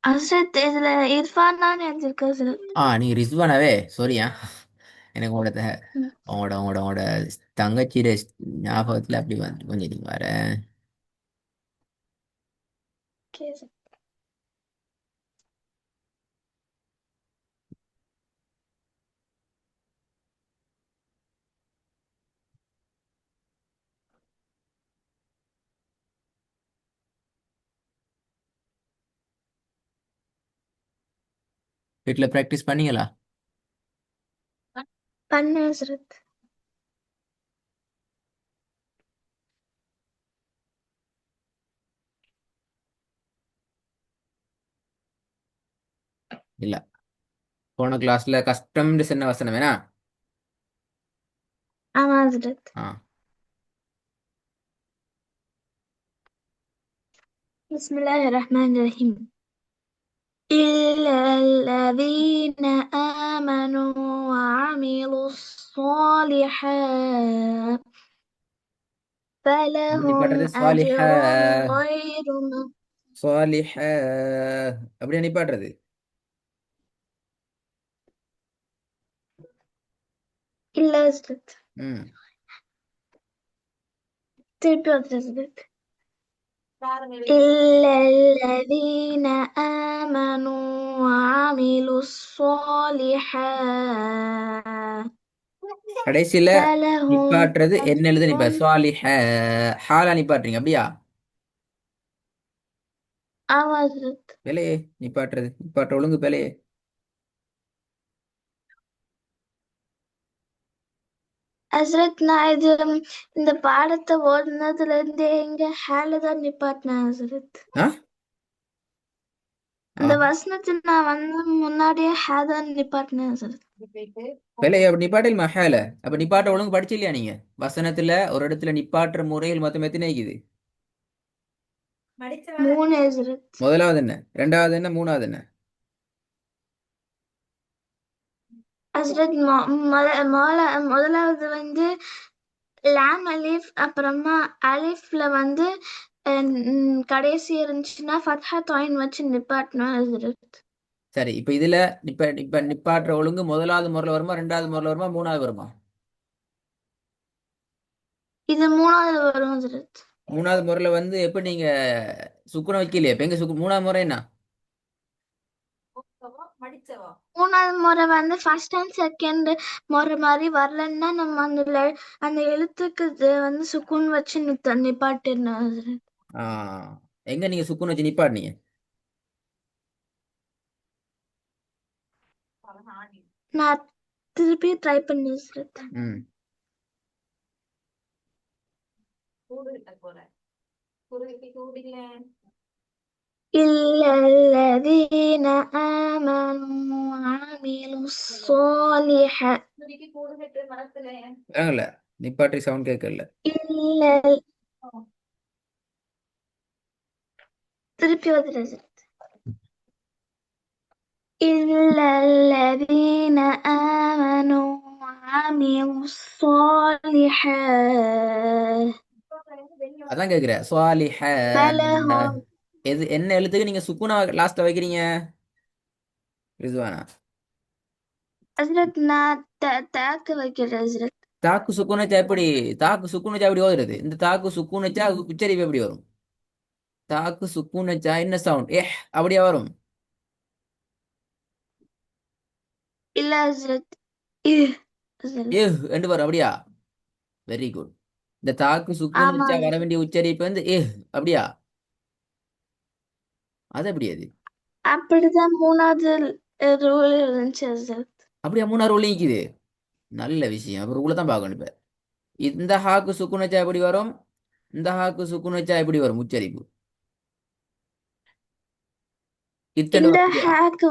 ஹஸ்ரத் இதுல இர்ஃபான் தான் எழுதிருக்கு ஹஸ்ரத். நீ ரிஸ்வானாவே சாரியா. எனக்கு உங்களோட ம். உங்களோட தங்கச்சியோட ஞாபகத்துல அப்படி வந்து கொஞ்சம் நீ வர. ஓகே ஹஸ்ரத். வீட்டில் ப்ராக்டிஸ் பண்ணீங்களா? பண்ணு ஹஸ்ரத். இல்ல, போன கிளாஸ்ல கஷ்டம்னு சொன்ன வசனம் வேணா. ஆமா ஹஸ்ரத். ஆ பிஸ்மில்லாஹிர் ரஹ்மானிர் ரஹீம். إلا الذين آمنوا وعملوا الصالحات நீ فلهم பாடுறது أجر சுவாலிஹா. غير சுவாலிஹா அப்படியா நீ பாடுறது? إلا هزرت. ம். திருப்பி هزرت. إلا الذين آمنوا وعملوا الصالحات கடைசியில فلهم நிப்பாட்டுறது என்ன எழுத நிப்பா? أجر. சுவாலிஹ ஹாலா நிப்பாட்டுறீங்க அப்படியா? هزرت. வேலையே நிப்பாட்டுறது நிப்பாட்டுற ஒழுங்கு வேலையே. ஹஸ்ரத் நான் இந்த பாடத்தை ஓடுனதுல இருந்தே எங்க ஹேல தான் நிப்பாட்டினேன் ஹஸ்ரத். ஆ ஆ அந்த வசனத்தை நான் முன்னாடியே ஹே தான் நிப்பாட்டினேன் ஹஸ்ரத். வேலையை அப்படி நிப்பாட்டில் மஹால. அப்ப நிப்பாட்ட ஒழுங்கு படிச்சு இல்லையா நீங்க? வசனத்துல ஒரு இடத்துல நிப்பாட்டுற முறையில் மொத்தம் எத்தனை இருக்குது? மூணு ஹஸ்ரத். முதலாவது என்ன, ரெண்டாவது என்ன, மூணாவது என்ன? ஹஸ்ரத் முதலாவது லாம் அலிஃப், அப்புறமா அலிஃப்ல கடைசி இருந்துச்சுன்னா ஃபத்ஹா தாயின் வச்சு நிப்பாட்டணும் ஹஸ்ரத். சரி, இப்ப இதுல இப்ப நிப்பாட்டுற ஒழுங்கு முதலாவது முறையில் வருமா, ரெண்டாவது முறையில் வருமா, மூணாவது வருமா? இது மூணாவது வரும் ஹஸ்ரத். மூணாவது முறையில வந்து எப்படி நீங்க சுக்குன வைக்கலையே? இப்ப எங்க மூணாவது முறை என்ன? மூணாவது முறை ஃபர்ஸ்ட் அண்ட் செகண்ட் முறை மாதிரி வரலன்னா நம்ம அந்த எழுத்துக்கு சுக்குன் வச்சு நிப்பாட்டிடணும் ஹஸ்ரத். ஆ எங்க நீங்க சுக்குன வச்சு நிப்பாட்டினீங்க? நான் திருப்பி ட்ரை பண்ணி ஹஸ்ரத். ம். إلا الذين آمنوا وعملوا الصالحات விளங்கல, நிப்பாட்டி சவுண்ட் கேட்கல. إلا திருப்பி ஹஸ்ரத். إلا الذين آمنوا وعملوا الصالحات அதான் கேக்குற சுவாலிஹ. فلهم. எது என்ன எழுத்துக்கு நீங்க சுக்குனா லாஸ்ட்ல வைக்கிறீங்க ரிதுவானா? ஹஸ்ரத் நான் தாக்கு வைக்கிறேன் ஹஸ்ரத். தாக்கு சுக்குன் வச்சா எப்படி? தாக்கு சுக்குன் வச்சா எப்படி ஓதுறது? இந்த தாக்கு சுக்குன் வச்சா உச்சரிப்பு எப்படி வரும்? தாக்கு சுக்குன் வச்சா என்ன சவுண்ட்? அப்படியா வரும்? இல்ல ஹஸ்ரத். இஹ் ஹஸ்ரத். என்று வரும் அப்படியா? Very good. இந்த தாக்கு சுக்குன் ஆமா வச்சா வர ஹஸ்ரத். வேண்டிய உச்சரிப்பு வந்து அப்படியா? அது எப்படி அது? அப்படிதான் மூணாவது ரூல் இருந்துச்சு ஹஸ்ரத். அப்படியா? மூணாறு ஒளி நிக்குது. நல்ல விஷயம். அப்புறம் உள்ள தான் பார்க்கணும் இப்ப. இந்த ஹாக்கு சுக்குன் வச்சா எப்படி வரும்? இந்த ஹாக்கு சுக்குன் வச்சா எப்படி வரும் உச்சரிப்பு? இத்தனை இந்த வரும் இல்லையா? ஹேக்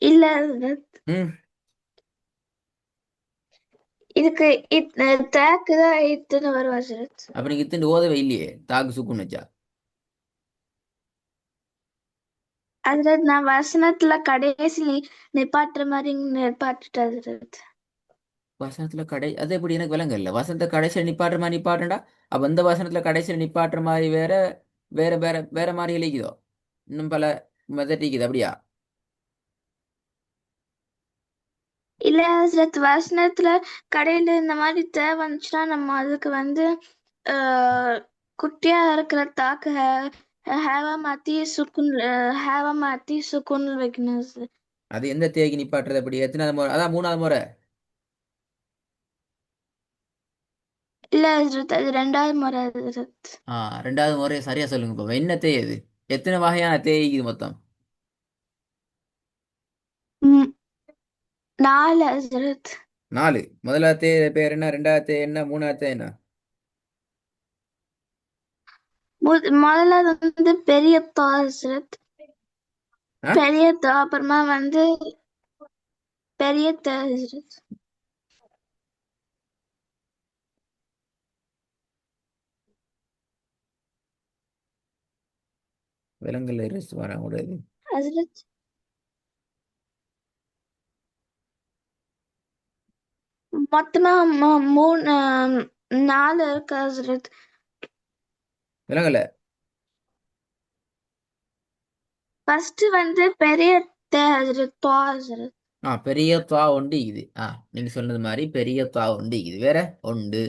இல்ல ஹஸ்ரத். ம். இதுக்கு தேக்கு தான் இத்தனை வரும் ஹஸ்ரத். அப்ப நீங்க இத்தனை ஓதவே இல்லையே தாக்கு சுக்குன் வச்சா. ஹஸ்ரத் நான் வசனத்துல கடைசி நிப்பாட்டுற மாதிரி நிப்பாட்டுட்டேன் ஹஸ்ரத். வசனத்துல கடை அது எப்படி எனக்கு விளங்கல. வசனத்தை கடைசியில் நிப்பாட்டுற மாதிரி நிப்பாட்டண்டா. அப்ப இந்த வசனத்துல கடைசியில் நிப்பாட்டுற மாதிரி வேற, வேற வேற வேற மாதிரி இழிக்குதோ? இன்னும் பல மெத்தட் இருக்குது அப்படியா? இல்ல ஹசரத், வசனத்துல கடையில இந்த மாதிரி தேவை வந்துச்சுன்னா நம்ம அதுக்கு வந்து ஆஹ், குட்டியா இருக்கிற தாக்கு ஹேவா மாத்தி சுக்குன் ஹேவா மாத்தி சுக்குன் வைக்கணும் ஹசரத். அது எந்த தேய்க்கு நிப்பாட்டுறது அப்படி? எத்தனாவது முறை? அதான் மூணாவது முறை. இல்ல ஹசரத், அது ரெண்டாவது முறை ஹசரத். ஆ, ரெண்டாவது முறை சரியா சொல்லுங்க பாப்பா. என்ன தேய் அது? எத்தனை வகையான தேய் இருக்குது மொத்தம்? ம், 4 ஹசரத். நாலு. முதலாவது தேய் பேர் என்ன? ரெண்டாவது தேய் என்ன? மூணாவது தேய் என்ன? முதல்ல வந்து பெரிய தா ஹசரத். ஆ, பெரிய தா, அப்புறமா வந்து பெரிய தா ஹசரத். விலங்குல இருந்து வரக்கூடாது. ஹசரத் மொத்தமா 4 இருக்கு ஹசரத். விலங்குல. ஃபர்ஸ்ட் வந்து பெரிய தே ஹசரத், தா ஹசரத். ஆ, பெரிய தா ஒண்டி இது. நீங்க சொன்னது மாதிரி பெரிய தா ஒண்டி இது. வேற ஒண்டு.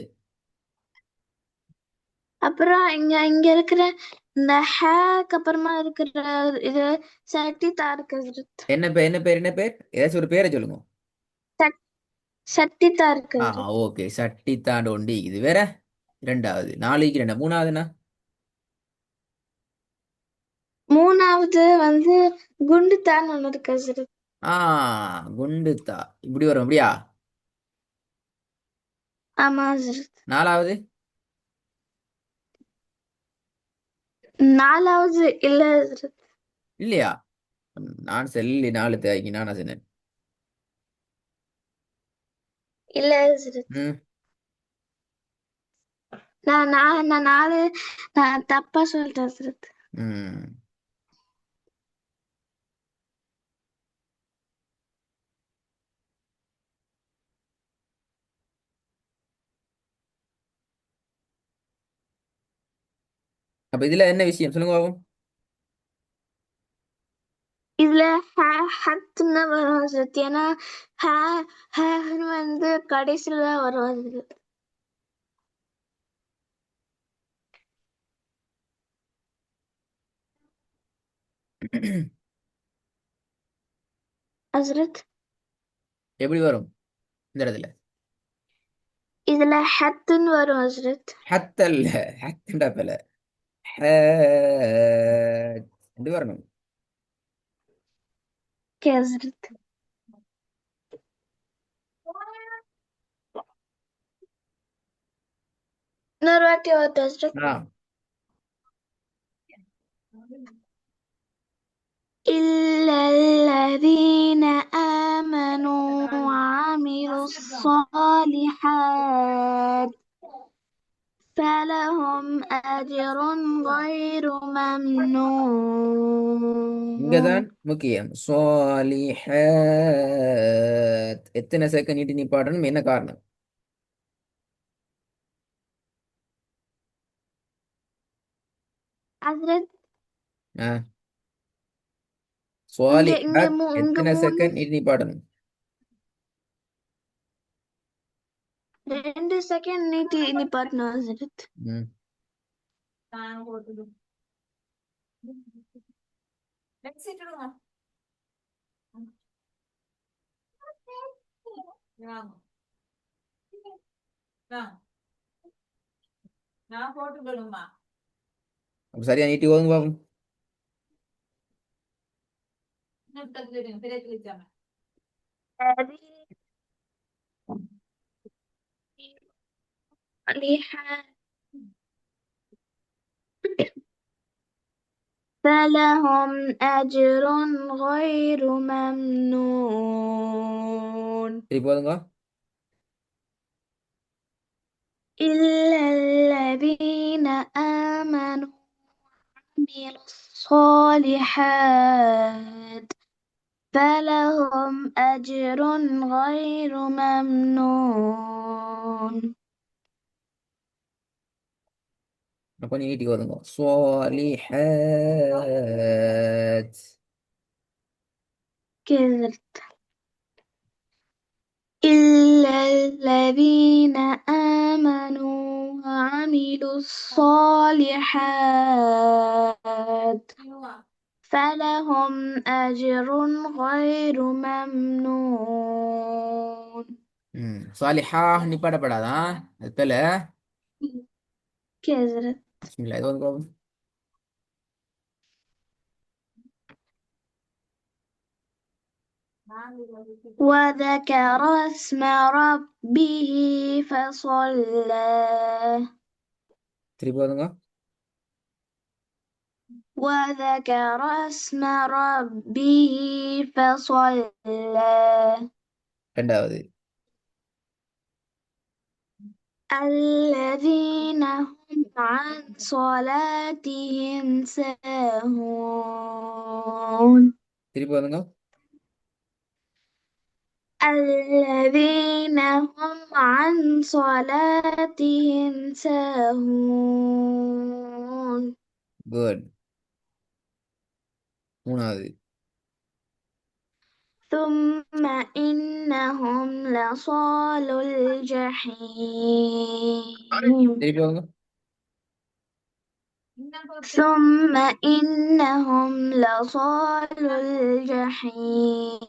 அப்புறம் இங்க இங்க இருக்கிற இந்த ஹேக்கு அப்புறமா இருக்கிற இது சட்டி தா இருக்கு ஹசரத். என்ன பேர்? என்ன பேர்? என்ன பேர்? ஏதாச்சும் ஒரு பேரை சொல்லுங்க. சட்- சட்டி தா இருக்கு ஆ, ஹசரத். ஓகே. சட்டி தாண்டு ஒண்டி இது. வேற இரண்டாவது. நாளைக்கு ரெண்டா? மூணாவதுனா? மூணாவது வந்து குண்டு தான் ஒண்ணு இருக்கு ஹசரத். ஆ, குண்டு தா. இப்படி வரும் அப்படியா? ஆமா ஹசரத். நாலாவது? நாலாவது இல்ல ஹசரத். இல்லையா? நான் செல்லி நாலு தேய்க்கு நானா சொன்னேன். இல்ல ஹசரத். ம். நான் நாலு நான் தப்பா சொல்லிட்டேன் ஹசரத். ம். அப்ப இதுல என்ன விஷயம் சொல்லுங்க பாப்போம். இதுல ஹத்துன்னு வரும் ஹசரத். ஏன்னா ஹே ஹேன்னு வந்து கடைசியில தான் வரும் ஹசரத். ஹசரத் எப்படி வரும் இந்த இடத்துல? இதுல ஹத்துன்னு வரும் ஹசரத். ஹத்தல்ல. ஹத்துண்டா பல. ஹேட். எப்படி வரணும்? ஓகே ஹசரத். இன்னொரு வாட்டி வரட்டும் ஹசரத். ஆ. إلا الذين آمنوا وعملوا الصالحات فلهم أجر غير ممنون. இங்கதான் முக்கியம். சாலிஹாத். எத்தனை செகண்ட் நீட்டி நிப்பாட்டணும்? என்ன காரணம்? ஹசரத் ஆ, இங்க இங்க சாலிஹாத் இங்க எத்தனை 3 செகண்ட் நீட்டி நிப்பாட்டணும்? 2 செகண்ட் நீட்டி நிப்பாட்டணும் ஹசரத். ம். அப்ப சரியா நீட்டி ஓதுங்க பாப்போம். فلهم أجر غير ممنون திருப்பி ஓதுங்க. إلا الذين آمنوا وعملوا الصالحات فلهم أجر غير ممنون. கொஞ்சம் நீட்டி ஓதுங்க. صالحات. كذا. إلا الذين آمنوا وعملوا الصالحات فلهم أجر غير ممنون. صالحah நிப்பாடப்படாதான் அதுல. كذا. பிஸ்மில்லா இது ஓதுங்க. وذكر اسم ربه فصلى. திருப்பி ஓதுங்க. وذكر اسم ربه فصلى. ரெண்டாவது. الذين هم عن صلاتهم ساهون. திருப்பி ஓதுங்க. الذين هم عن صلاتهم ساهون. குட். மூணாவது. ثم إنهم لصالوا الجحيم. திருப்பி ஓதுங்க. ثم إنهم لصالوا الجحيم.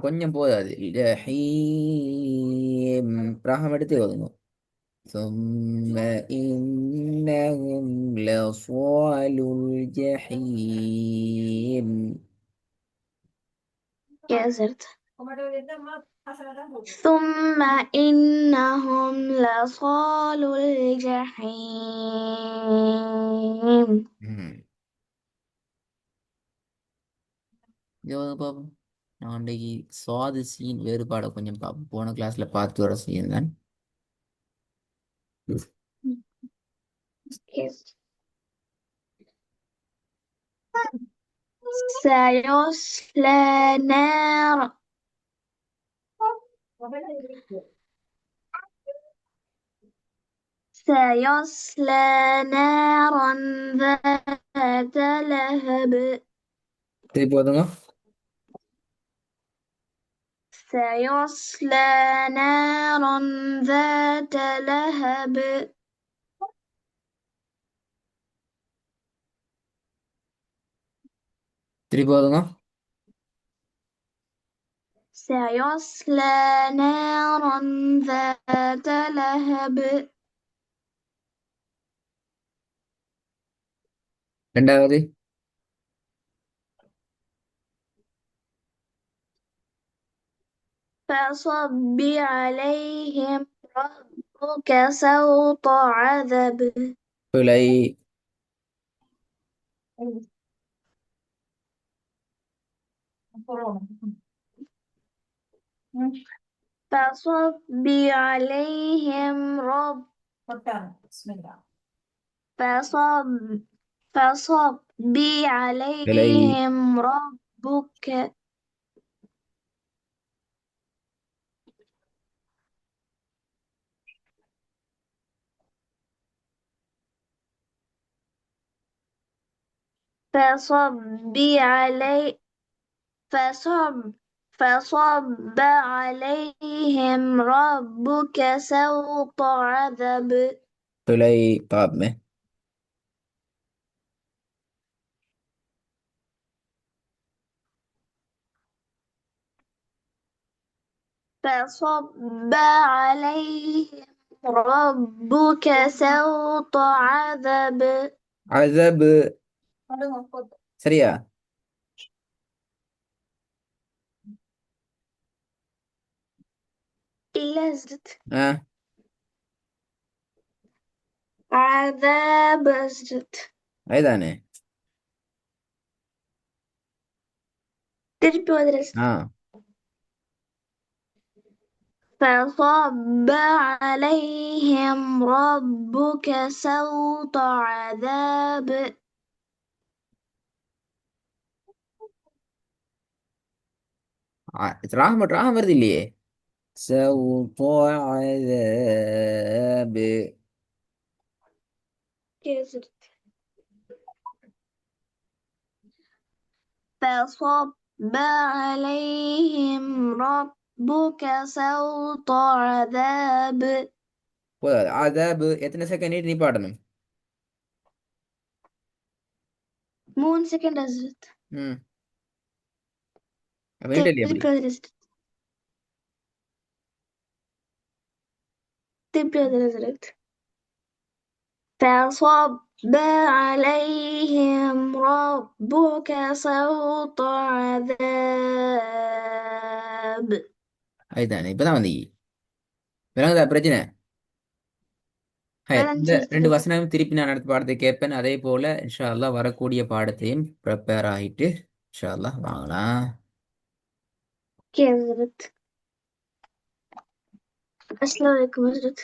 கொஞ்சம் போதாது. ஜஹீம் ராகம் எடுத்து ஓதுங்க. ثم إنهم لصالوا الجحيم. كسرت. ثم إنهم لصالوا الجحيم. ம். இங்க வாங்க பாப்போம். நான் அன்றைக்கு சுவாது சீன் வேறுபாடை கொஞ்சம் பார்ப்போம். போன கிளாஸ்ல பார்த்து வர சீன் தான். سيصلى نار سيصلى نارا ذات لهب. திருப்பி ஓதுங்க. سيصلى نارا ذات لهب. திருப்பி ஓதுங்க. سيصلى نارا ذات لهب. ரெண்டாவது. فصب عليهم ربك سوط عذاب. பிழை. فصب عليهم فصب فصب பிழை. عليهم ربك فصب علي فصب فصب عليهم ربك سوط عذاب. பிழை. பாப்பமே. فصب عليهم ربك سوط عذاب. அசபு. சரியா? إلا زدت ஆ عذاب زدت. அதுதானே. திருப்பி வதிரஸ்ட். ஆ فصب عليهم ربك سوط عذاب. ராகம் ராகம் வருது இல்லையே. سوط عذاب. كذب. فصب عليهم ربك سوط عذاب. போதாது. அதாபு எத்தனை செகண்ட் நீ பாடணும்? 3 செகண்ட் ஹசரத். ம். அப்ப நீட்டல் எப்படி? திருப்பி ஹசரத். திருப்பி ஹசரத். فصب عليهم ربك سوط عذاب. அதுதானே இப்பதான் வந்தீங்க. விளங்குதா பிரச்சனை? இந்த விளைஞ்சு ரெண்டு ஹசரத். வசனமும் திருப்பி நான் அடுத்த பாடத்தை கேட்பேன். அதே போல இன்ஷா அல்லாஹ் வரக்கூடிய பாடத்தையும் ப்ரிப்பேர் ஆகிட்டு இன்ஷா அல்லாஹ் வாங்கலாம். ஓகே ஹசரத். அஸ்ஸலாமு அலைக்கும் ஹசரத்.